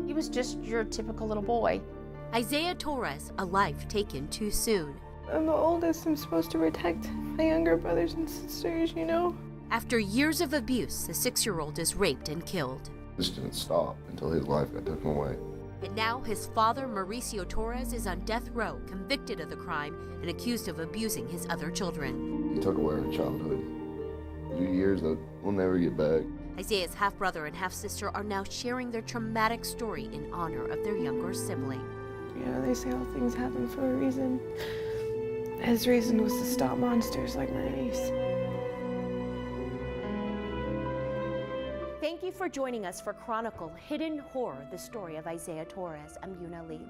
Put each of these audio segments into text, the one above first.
He was just your typical little boy. Isaiah Torres, a life taken too soon. I'm the oldest. I'm supposed to protect my younger brothers and sisters, you know? After years of abuse, the 6-year-old is raped and killed. This didn't stop until his life got taken away. And now his father, Mauricio Torres, is on death row, convicted of the crime and accused of abusing his other children. He took away our childhood. 2 years that we'll never get back. Isaiah's half-brother and half-sister are now sharing their traumatic story in honor of their younger sibling. You know, they say all things happen for a reason. His reason was to stop monsters like my niece. Thank you for joining us for Chronicle Hidden Horror, the story of Isaiah Torres. I'm Yuna Lee.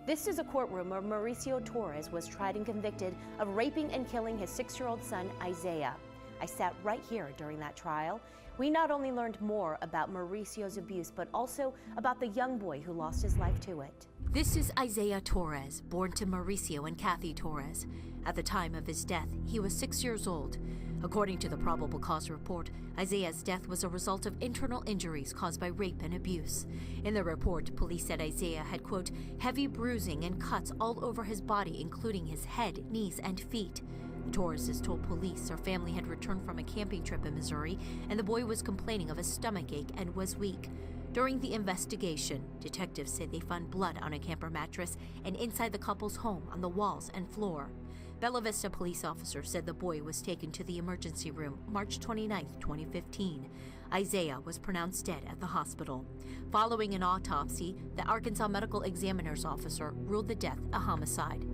This is a courtroom where Mauricio Torres was tried and convicted of raping and killing his 6-year-old son, Isaiah. I sat right here during that trial. We not only learned more about Mauricio's abuse, but also about the young boy who lost his life to it. This is Isaiah Torres, born to Mauricio and Kathy Torres. At the time of his death, he was 6 years old. According to the probable cause report, Isaiah's death was a result of internal injuries caused by rape and abuse. In the report, police said Isaiah had, quote, heavy bruising and cuts all over his body, including his head, knees, and feet. The Torreses told police their family had returned from a camping trip in Missouri, and the boy was complaining of a stomachache and was weak. During the investigation, detectives said they found blood on a camper mattress and inside the couple's home on the walls and floor. Bella Vista police officers said the boy was taken to the emergency room March 29, 2015. Isaiah was pronounced dead at the hospital. Following an autopsy, the Arkansas Medical Examiner's officer ruled the death a homicide.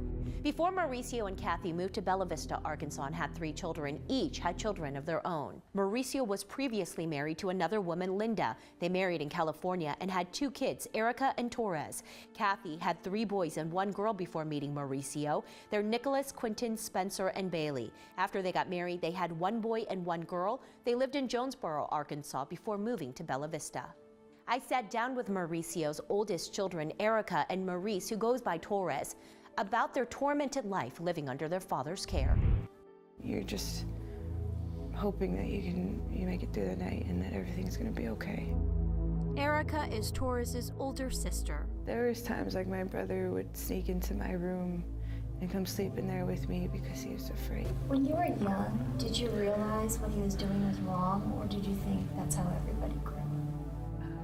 Before Mauricio and Kathy moved to Bella Vista, Arkansas, and had 3 children, each had children of their own. Mauricio was previously married to another woman, Linda. They married in California and had 2 kids, Erica and Torres. Kathy had 3 boys and 1 girl before meeting Mauricio. They're Nicholas, Quentin, Spencer, and Bailey. After they got married, they had 1 boy and 1 girl. They lived in Jonesboro, Arkansas, before moving to Bella Vista. I sat down with Mauricio's oldest children, Erica and Maurice, who goes by Torres, about their tormented life living under their father's care. You're just hoping that you make it through the night and that everything's gonna be okay. Erica is Torres's older sister. There was times like my brother would sneak into my room and come sleep in there with me because he was afraid. When you were young, did you realize what he was doing was wrong, or did you think that's how everybody grew up?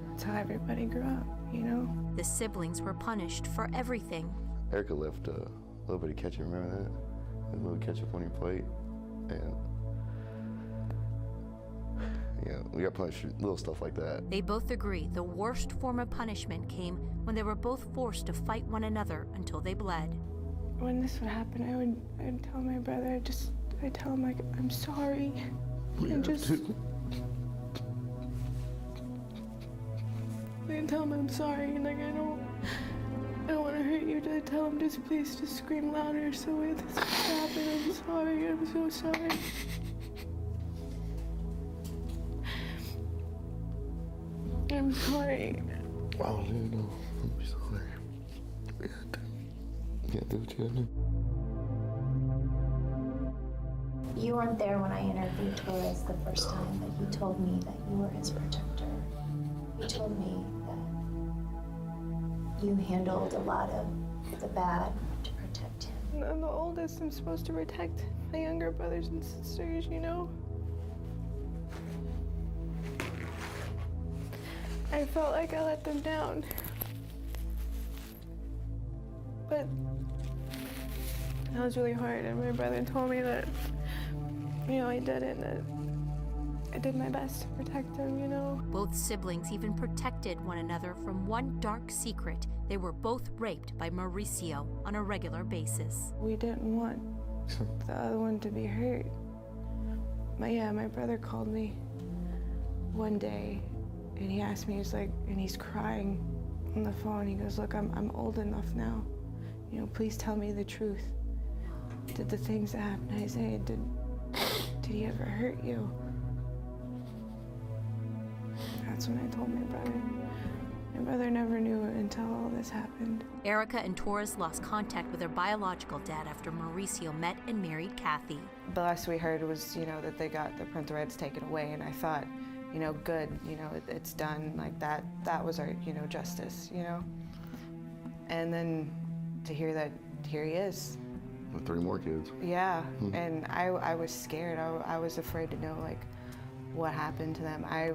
That's how everybody grew up, you know? The siblings were punished for everything. Erica left a little bit of ketchup, remember that? A little ketchup on your plate. And yeah, we got punished for little stuff like that. They both agree the worst form of punishment came when they were both forced to fight one another until they bled. When this would happen, I would tell my brother, I'd tell him like, I'm sorry. And just, I'd tell him I'm sorry, and like I don't want to hurt you. I'd tell him please just scream louder so this can happen. I'm sorry, I'm so sorry. I'm sorry. Oh, dude, no. I'm sorry. You gotta do what you gotta do. You weren't there when I interviewed Torres the first time, but he told me that you were his protector. He told me that you handled a lot of the bad to protect him. I'm the oldest. I'm supposed to protect my younger brothers and sisters, you know? I felt like I let them down. But that was really hard, and my brother told me that, you know, I did it, that I did my best to protect him, you know? Both siblings even protected one another from one dark secret. They were both raped by Mauricio on a regular basis. We didn't want the other one to be hurt. My brother called me one day, and he asked me, he's like, and he's crying on the phone. He goes, look, I'm old enough now. You know, please tell me the truth. Did the things that happened to Isaiah, did he ever hurt you? That's when I told my brother. My brother never knew until all this happened. Erica and Torres lost contact with their biological dad after Mauricio met and married Kathy. The last we heard was, you know, that they got the parental rights taken away, and I thought, you know, good, you know, it's done, like that was our, you know, justice, you know. And then to hear that here he is. With 3 more kids. Yeah, and I was scared. I was afraid to know, like, what happened to them. My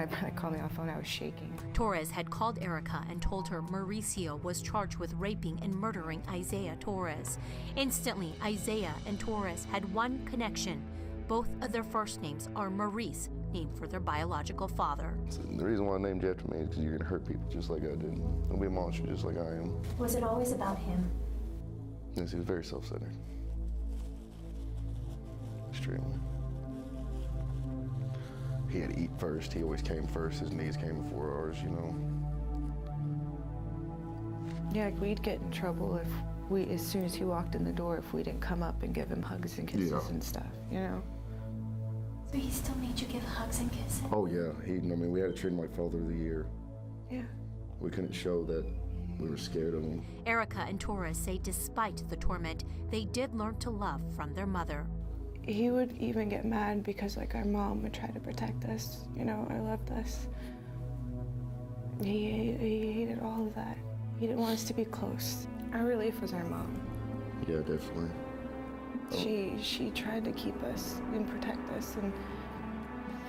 brother called me on the phone, I was shaking. Torres had called Erica and told her Mauricio was charged with raping and murdering Isaiah Torres. Instantly, Isaiah and Torres had one connection. Both of their first names are Maurice, named for their biological father. So the reason why I named you after me is because you're gonna hurt people just like I did. Don't be a monster just like I am. Was it always about him? Yes, he was very self-centered. Extremely. He had to eat first. He always came first. His needs came before ours, you know. Yeah, like we'd get in trouble as soon as he walked in the door, if we didn't come up and give him hugs and kisses and stuff, you know? So he still made you give hugs and kisses? Oh yeah, we had to treat him like Father of the Year. Yeah. We couldn't show that we were scared of him. Erica and Torres say despite the torment, they did learn to love from their mother. He would even get mad because, like, our mom would try to protect us, you know, or loved us. He hated all of that. He didn't want us to be close. Our relief was our mom. Yeah, definitely. She tried to keep us and protect us, and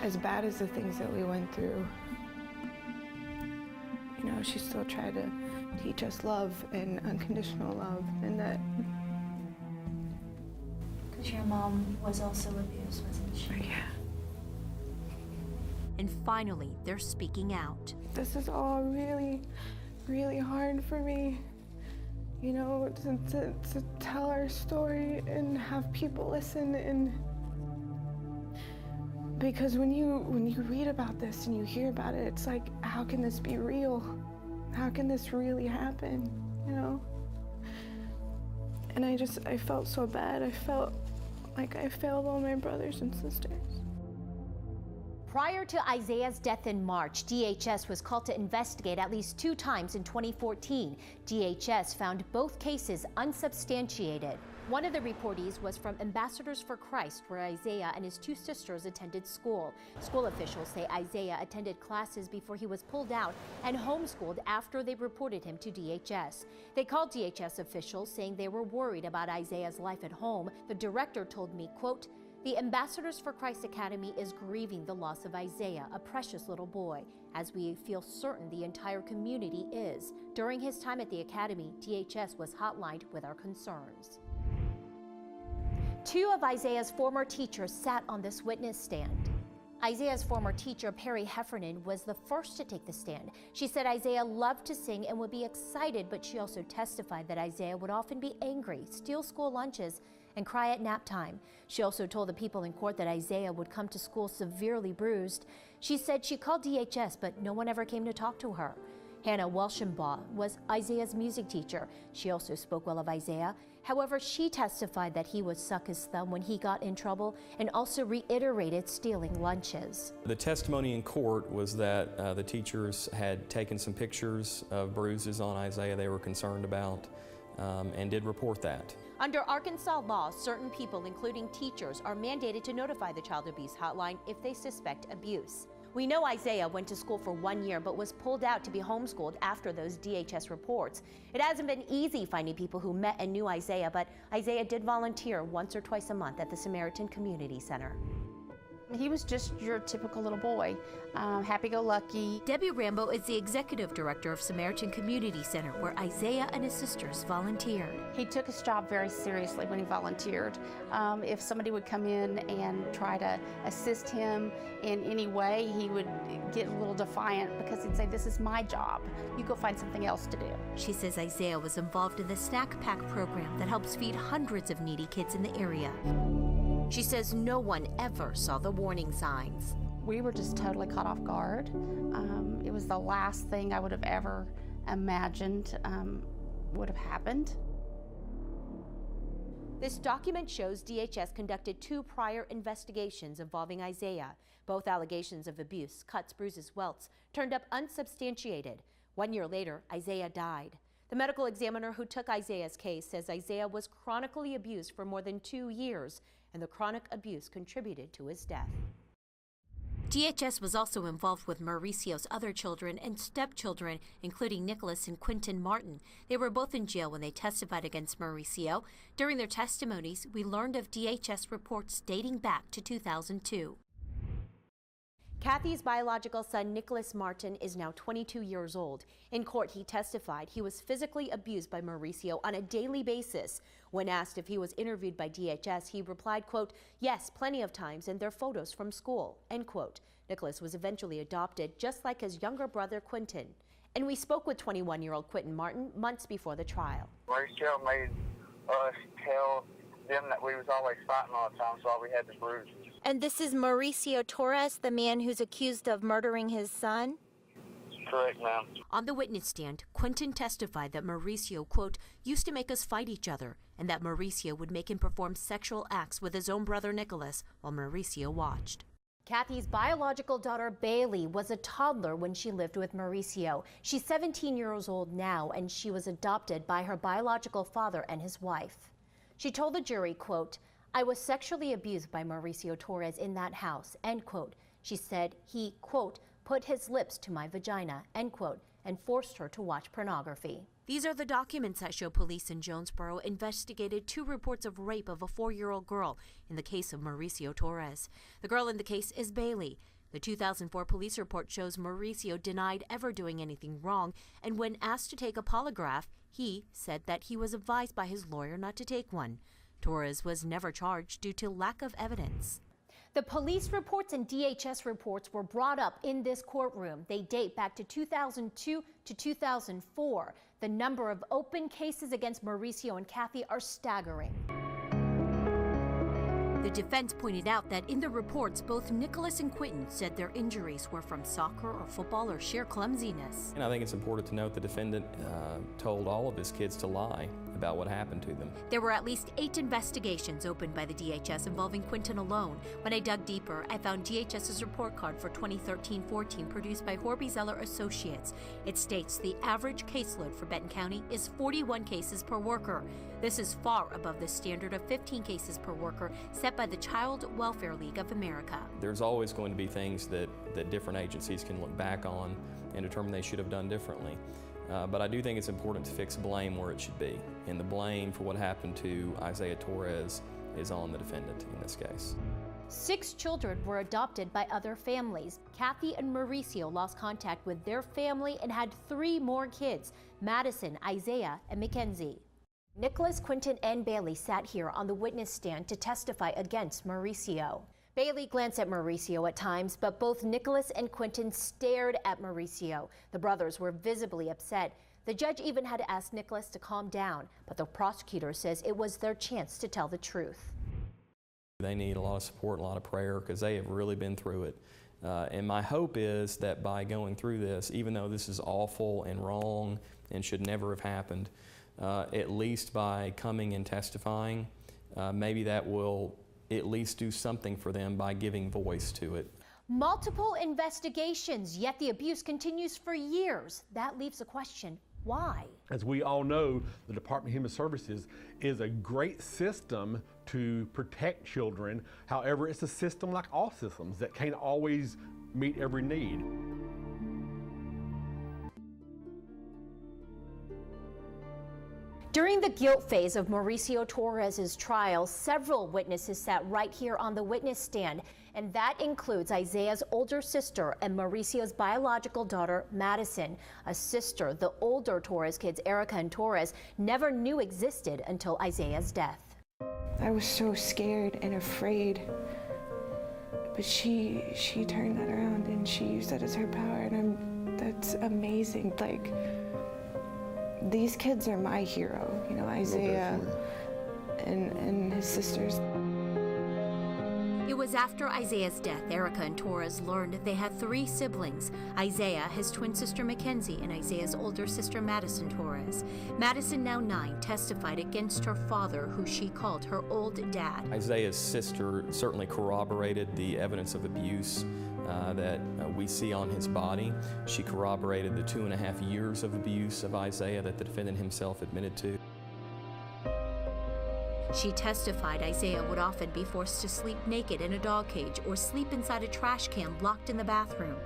as bad as the things that we went through, you know, she still tried to teach us love and unconditional love, and that. Because your mom was also abused, wasn't she? Yeah. And finally, they're speaking out. This is all really, really hard for me, you know, to tell our story and have people listen. And because when you read about this and you hear about it, it's like, how can this be real? How can this really happen, you know? And I felt so bad. I felt like I failed all my brothers and sisters. Prior to Isaiah's death in March, DHS was called to investigate at least 2 times in 2014. DHS found both cases unsubstantiated. One of the reportees was from Ambassadors for Christ, where Isaiah and his 2 sisters attended school. School officials say Isaiah attended classes before he was pulled out and homeschooled after they reported him to DHS. They called DHS officials saying they were worried about Isaiah's life at home. The director told me, quote, "The Ambassadors for Christ Academy is grieving the loss of Isaiah, a precious little boy, as we feel certain the entire community is. During his time at the academy, DHS was hotlined with our concerns." 2 of Isaiah's former teachers sat on this witness stand. Isaiah's former teacher, Perry Heffernan, was the first to take the stand. She said Isaiah loved to sing and would be excited, but she also testified that Isaiah would often be angry, steal school lunches, and cry at nap time. She also told the people in court that Isaiah would come to school severely bruised. She said she called DHS, but no one ever came to talk to her. Hannah Welchenbaugh was Isaiah's music teacher. She also spoke well of Isaiah. However, she testified that he would suck his thumb when he got in trouble and also reiterated stealing lunches. The testimony in court was that the teachers had taken some pictures of bruises on Isaiah they were concerned about and did report that. Under Arkansas law, certain people, including teachers, are mandated to notify the child abuse hotline if they suspect abuse. We know Isaiah went to school for 1 year but was pulled out to be homeschooled after those DHS reports. It hasn't been easy finding people who met and knew Isaiah, but Isaiah did volunteer once or twice a month at the Samaritan Community Center. He was just your typical little boy, happy-go-lucky. Debbie Rambo is the executive director of Samaritan Community Center, where Isaiah and his sisters volunteered. He took his job very seriously when he volunteered. If somebody would come in and try to assist him in any way, he would get a little defiant because he'd say, "This is my job. You go find something else to do." She says Isaiah was involved in the Snack Pack program that helps feed hundreds of needy kids in the area. She says no one ever saw the warning signs. We were just totally caught off guard. It was the last thing I would have ever imagined would have happened. This document shows DHS conducted 2 prior investigations involving Isaiah. Both allegations of abuse, cuts, bruises, welts, turned up unsubstantiated. 1 year later, Isaiah died. The medical examiner who took Isaiah's case says Isaiah was chronically abused for more than 2 years, and the chronic abuse contributed to his death. DHS was also involved with Mauricio's other children and stepchildren, including Nicholas and Quentin Martin. They were both in jail when they testified against Mauricio. During their testimonies, we learned of DHS reports dating back to 2002. Kathy's biological son, Nicholas Martin, is now 22 years old. In court, he testified he was physically abused by Mauricio on a daily basis. When asked if he was interviewed by DHS, he replied, quote, "Yes, plenty of times, and they're photos from school," end quote. Nicholas was eventually adopted, just like his younger brother, Quentin. And we spoke with 21-year-old Quentin Martin months before the trial. Mauricio made us tell them that we was always fighting all the time, so we had the bruises. And this is Mauricio Torres, the man who's accused of murdering his son? Correct, ma'am. On the witness stand, Quentin testified that Mauricio, quote, "used to make us fight each other," and that Mauricio would make him perform sexual acts with his own brother Nicholas while Mauricio watched. Kathy's biological daughter, Bailey, was a toddler when she lived with Mauricio. She's 17 years old now, and she was adopted by her biological father and his wife. She told the jury, quote, "I was sexually abused by Mauricio Torres in that house," end quote. She said he, quote, "put his lips to my vagina," end quote, and forced her to watch pornography. These are the documents that show police in Jonesboro investigated 2 reports of rape of a 4-year-old girl in the case of Mauricio Torres. The girl in the case is Bailey. The 2004 police report shows Mauricio denied ever doing anything wrong, and when asked to take a polygraph, he said that he was advised by his lawyer not to take one. Torres was never charged due to lack of evidence. The police reports and DHS reports were brought up in this courtroom. They date back to 2002 to 2004. The number of open cases against Mauricio and Kathy are staggering. The defense pointed out that in the reports, both Nicholas and Quentin said their injuries were from soccer or football or sheer clumsiness. And I think it's important to note the defendant told all of his kids to lie about what happened to them. There were at least 8 investigations opened by the DHS involving Quentin alone. When I dug deeper, I found DHS's report card for 2013-14 produced by Horby Zeller Associates. It states the average caseload for Benton County is 41 cases per worker. This is far above the standard of 15 cases per worker set by the Child Welfare League of America. There's always going to be things that different agencies can look back on and determine they should have done differently. But I do think it's important to fix blame where it should be. And the blame for what happened to Isaiah Torres is on the defendant in this case. 6 children were adopted by other families. Kathy and Mauricio lost contact with their family and had 3 more kids, Madison, Isaiah, and Mackenzie. Nicholas, Quentin, and Bailey sat here on the witness stand to testify against Mauricio. Bailey glanced at Mauricio at times, but both Nicholas and Quentin stared at Mauricio. The brothers were visibly upset. The judge even had to ask Nicholas to calm down, but the prosecutor says it was their chance to tell the truth. They need a lot of support, a lot of prayer, because they have really been through it. And my hope is that by going through this, even though this is awful and wrong and should never have happened, at least by coming and testifying, maybe that will at least do something for them by giving voice to it. Multiple investigations, yet the abuse continues for years. That leaves a question, why? As we all know, the Department of Human Services is a great system to protect children. However, it's a system like all systems that can't always meet every need. During the guilt phase of Mauricio Torres' trial, several witnesses sat right here on the witness stand, and that includes Isaiah's older sister and Mauricio's biological daughter, Madison, a sister the older Torres kids, Erica and Torres, never knew existed until Isaiah's death. I was so scared and afraid, but she turned that around and she used that as her power, and that's amazing. Like, these kids are my hero, you know, Isaiah and his sisters. It was after Isaiah's death, Erica and Torres learned they had 3 siblings, Isaiah, his twin sister Mackenzie, and Isaiah's older sister Madison Torres. Madison, now 9, testified against her father, who she called her old dad. Isaiah's sister certainly corroborated the evidence of abuse that we see on his body. She corroborated the 2.5 years of abuse of Isaiah that the defendant himself admitted to. She testified Isaiah would often be forced to sleep naked in a dog cage or sleep inside a trash can locked in the bathroom.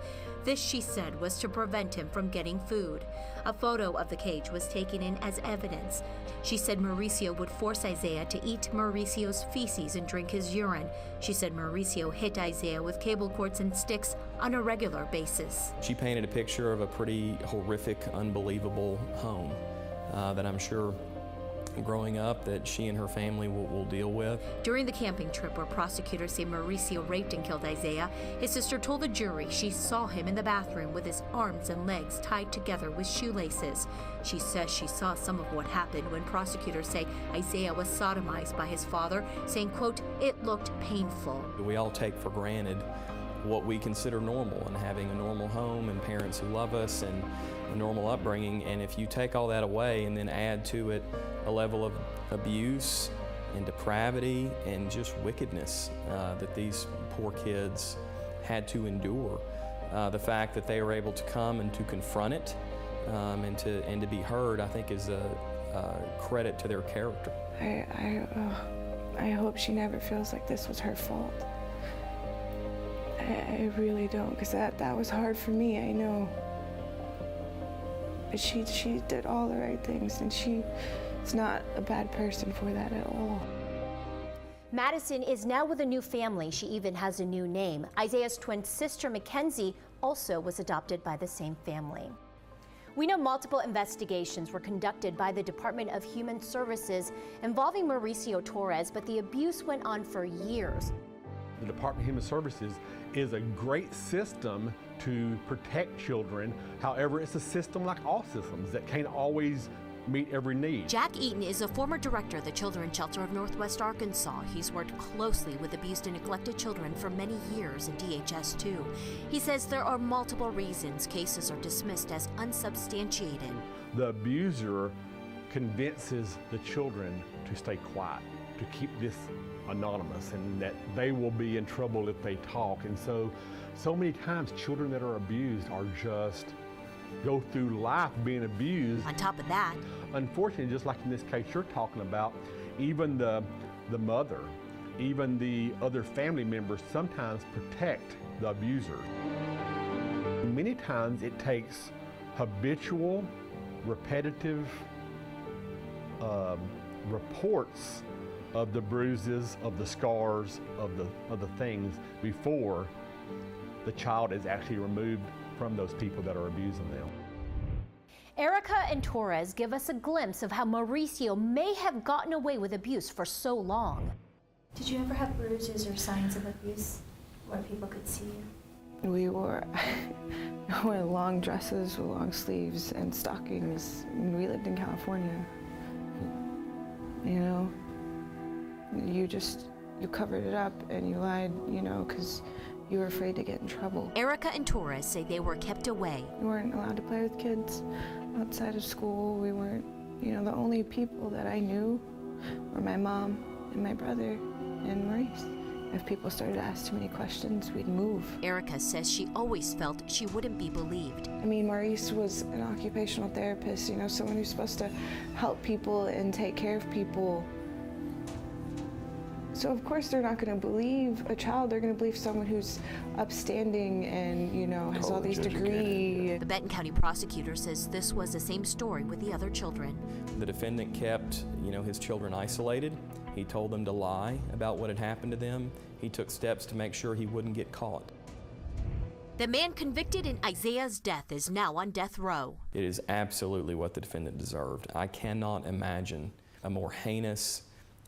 This, she said, was to prevent him from getting food. A photo of the cage was taken in as evidence. She said Mauricio would force Isaiah to eat Mauricio's feces and drink his urine. She said Mauricio hit Isaiah with cable cords and sticks on a regular basis. She painted a picture of a pretty horrific, unbelievable home that I'm sure growing up that she and her family will deal with. During the camping trip where prosecutors say Mauricio raped and killed Isaiah, his sister told the jury she saw him in the bathroom with his arms and legs tied together with shoelaces. She says she saw some of what happened when prosecutors say Isaiah was sodomized by his father, saying, quote, "It looked painful." We all take for granted what we consider normal and having a normal home and parents who love us and a normal upbringing, and if you take all that away and then add to it a level of abuse and depravity and just wickedness that these poor kids had to endure, the fact that they were able to come and to confront it and to be heard, I think is a credit to their character. I hope she never feels like this was her fault. I really don't, because that was hard for me, I know. But she did all the right things, and she's not a bad person for that at all. Madison is now with a new family. She even has a new name. Isaiah's twin sister, Mackenzie, also was adopted by the same family. We know multiple investigations were conducted by the Department of Human Services involving Mauricio Torres, but the abuse went on for years. The Department of Human Services is a great system to protect children. However, it's a system like all systems that can't always meet every need. Jack Eaton is a former director of the Children's Shelter of Northwest Arkansas. He's worked closely with abused and neglected children for many years in DHS too. He says there are multiple reasons cases are dismissed as unsubstantiated. The abuser convinces the children to stay quiet, to keep this anonymous, and that they will be in trouble if they talk. And so many times children that are abused are just go through life being abused. On top of that, unfortunately, just like in this case you're talking about, even the mother, even the other family members sometimes protect the abuser. Many times it takes habitual, repetitive reports of the bruises, of the scars, of the things before the child is actually removed from those people that are abusing them. Erica and Torres give us a glimpse of how Mauricio may have gotten away with abuse for so long. Did you ever have bruises or signs of abuse where people could see you? We wore long dresses with long sleeves and stockings. We lived in California. You know, you covered it up and you lied, you know, because you were afraid to get in trouble. Erica and Torres say they were kept away. We weren't allowed to play with kids outside of school. We weren't, you know, the only people that I knew were my mom and my brother and Maurice. If people started to ask too many questions, we'd move. Erica says she always felt she wouldn't be believed. I mean, Maurice was an occupational therapist, you know, someone who's supposed to help people and take care of people. So of course they're not going to believe a child, they're going to believe someone who's upstanding and, you know, has all these degrees. The Benton County prosecutor says this was the same story with the other children. The defendant kept, you know, his children isolated. He told them to lie about what had happened to them. He took steps to make sure he wouldn't get caught. The man convicted in Isaiah's death is now on death row. It is absolutely what the defendant deserved. I cannot imagine a more heinous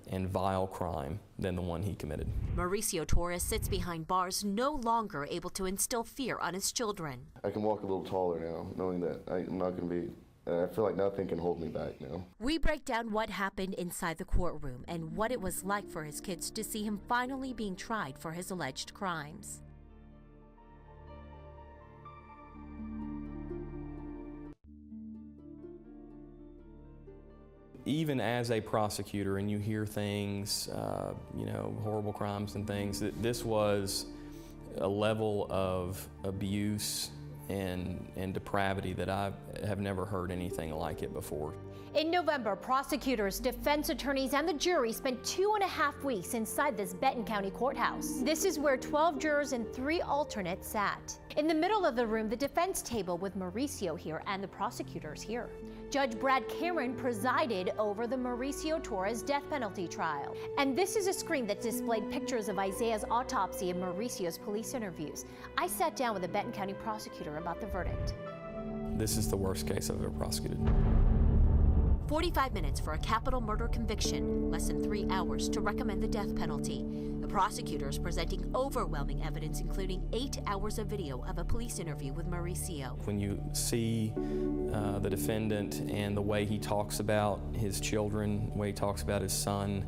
and vile crime than the one he committed. Mauricio Torres sits behind bars, no longer able to instill fear on his children. I can walk a little taller now, knowing that I'm not going to be, I feel like nothing can hold me back now. We break down what happened inside the courtroom and what it was like for his kids to see him finally being tried for his alleged crimes. Even as a prosecutor, and you hear things, you know, horrible crimes and things, that this was a level of abuse and depravity that I have never heard anything like it before. In November, prosecutors, defense attorneys, and the jury spent 2.5 weeks inside this Benton County courthouse. This is where 12 jurors and 3 alternates sat. In the middle of the room, the defense table with Mauricio here and the prosecutors here. Judge Brad Cameron presided over the Mauricio Torres death penalty trial. And this is a screen that displayed pictures of Isaiah's autopsy and Mauricio's police interviews. I sat down with a Benton County prosecutor about the verdict. This is the worst case I've ever prosecuted. 45 minutes for a capital murder conviction, less than 3 hours to recommend the death penalty. The prosecutors presenting overwhelming evidence, including 8 hours of video of a police interview with Mauricio. When you see the defendant and the way he talks about his children, the way he talks about his son,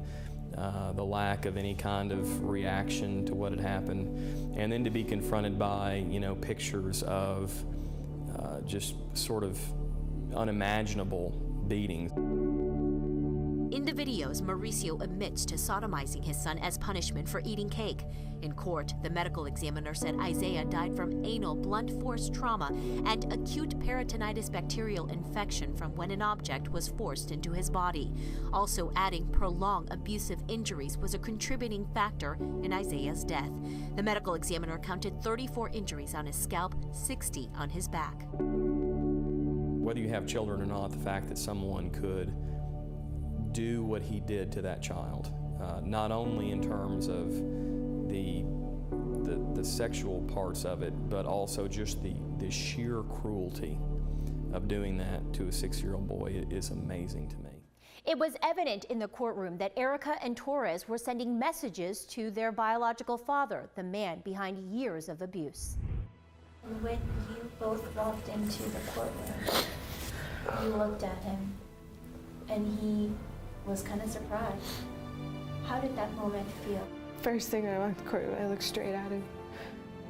the lack of any kind of reaction to what had happened, and then to be confronted by, pictures of just sort of unimaginable beatings. In the videos, Mauricio admits to sodomizing his son as punishment for eating cake. In court, the medical examiner said Isaiah died from anal blunt force trauma and acute peritonitis bacterial infection from when an object was forced into his body. Also adding prolonged abusive injuries was a contributing factor in Isaiah's death. The medical examiner counted 34 injuries on his scalp, 60 on his back. Whether you have children or not, the fact that someone could do what he did to that child, not only in terms of the sexual parts of it, but also just the sheer cruelty of doing that to a 6-year-old boy is amazing to me. It was evident in the courtroom that Erica and Torres were sending messages to their biological father, the man behind years of abuse. When you both walked into the courtroom, you looked at him, and he was kind of surprised. How did that moment feel? First thing I walked the courtroom, I looked straight at him.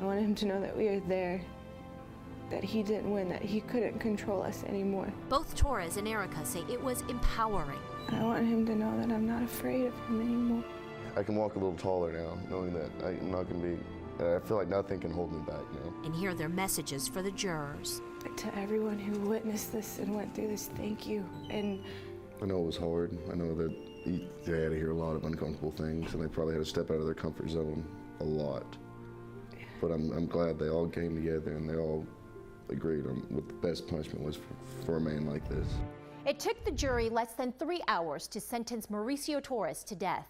I wanted him to know that we were there, that he didn't win, that he couldn't control us anymore. Both Torres and Erica say it was empowering. And I want him to know that I'm not afraid of him anymore. I can walk a little taller now, knowing that I'm not going to be, I feel like nothing can hold me back now. And hear their messages for the jurors. To everyone who witnessed this and went through this, thank you. And I know it was hard. I know that they had to hear a lot of uncomfortable things, and they probably had to step out of their comfort zone a lot. But I'm glad they all came together and they all agreed on what the best punishment was for a man like this. It took the jury less than 3 hours to sentence Mauricio Torres to death.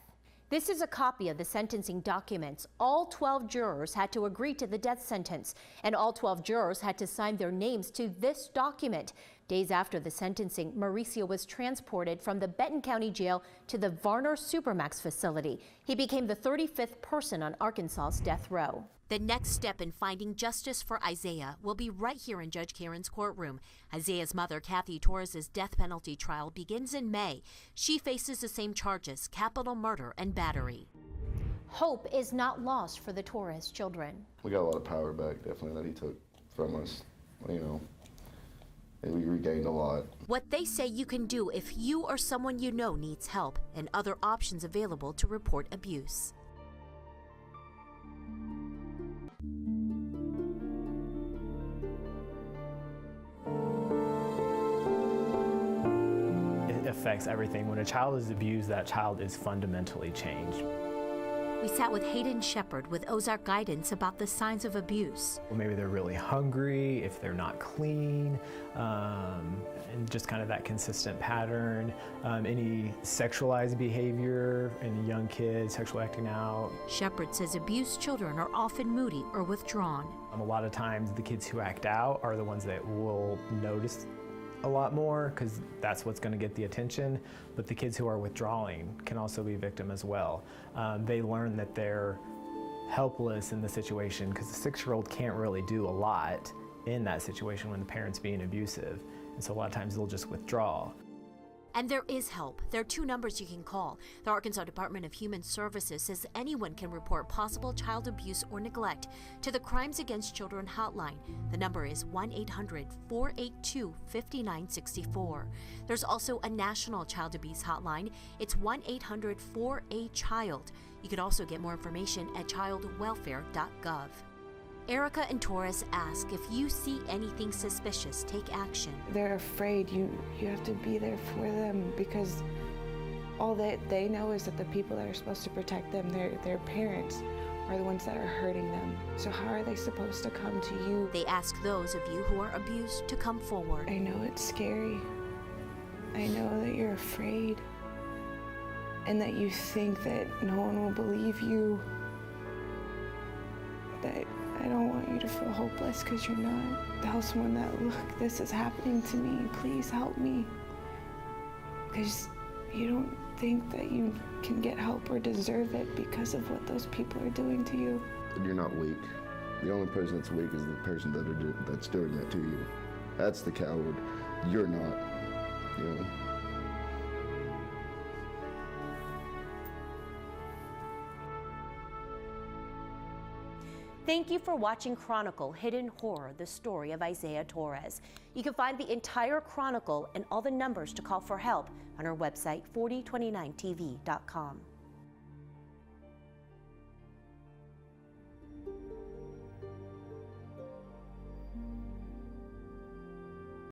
This is a copy of the sentencing documents. All 12 jurors had to agree to the death sentence, and all 12 jurors had to sign their names to this document. Days after the sentencing, Mauricio was transported from the Benton County Jail to the Varner Supermax facility. He became the 35th person on Arkansas's death row. The next step in finding justice for Isaiah will be right here in Judge Cameron's courtroom. Isaiah's mother, Kathy Torres' death penalty trial begins in May. She faces the same charges, capital murder and battery. Hope is not lost for the Torres children. We got a lot of power back, definitely, that he took from us, and we regained a lot. What they say you can do if you or someone you know needs help, and other options available to report abuse. It affects everything. When a child is abused, that child is fundamentally changed. We sat with Hayden Shepard with Ozark Guidance about the signs of abuse. Well, maybe they're really hungry, if they're not clean, and just kind of that consistent pattern. Any sexualized behavior in young kids, sexual acting out. Shepard says abused children are often moody or withdrawn. A lot of times the kids who act out are the ones that will notice a lot more because that's what's going to get the attention, but the kids who are withdrawing can also be a victim as well. They learn that they're helpless in the situation because the 6-year-old can't really do a lot in that situation when the parent's being abusive, and so a lot of times they'll just withdraw. And there is help. There are 2 numbers you can call. The Arkansas Department of Human Services says anyone can report possible child abuse or neglect to the Crimes Against Children hotline. The number is 1-800-482-5964. There's also a national child abuse hotline. It's 1-800-4A-CHILD. You can also get more information at childwelfare.gov. Erica and Torres ask if you see anything suspicious, take action. They're afraid. You have to be there for them, because all that they know is that the people that are supposed to protect them, their parents, are the ones that are hurting them. So how are they supposed to come to you? They ask those of you who are abused to come forward. I know it's scary. I know that you're afraid, and that you think that no one will believe you. But I don't want you to feel hopeless, because you're not. Tell someone that, look, this is happening to me. Please help me. Because you don't think that you can get help or deserve it because of what those people are doing to you. You're not weak. The only person that's weak is the person that's doing that to you. That's the coward. You're not, you know. Thank you for watching Chronicle Hidden Horror, the story of Isaiah Torres. You can find the entire Chronicle and all the numbers to call for help on our website, 4029tv.com.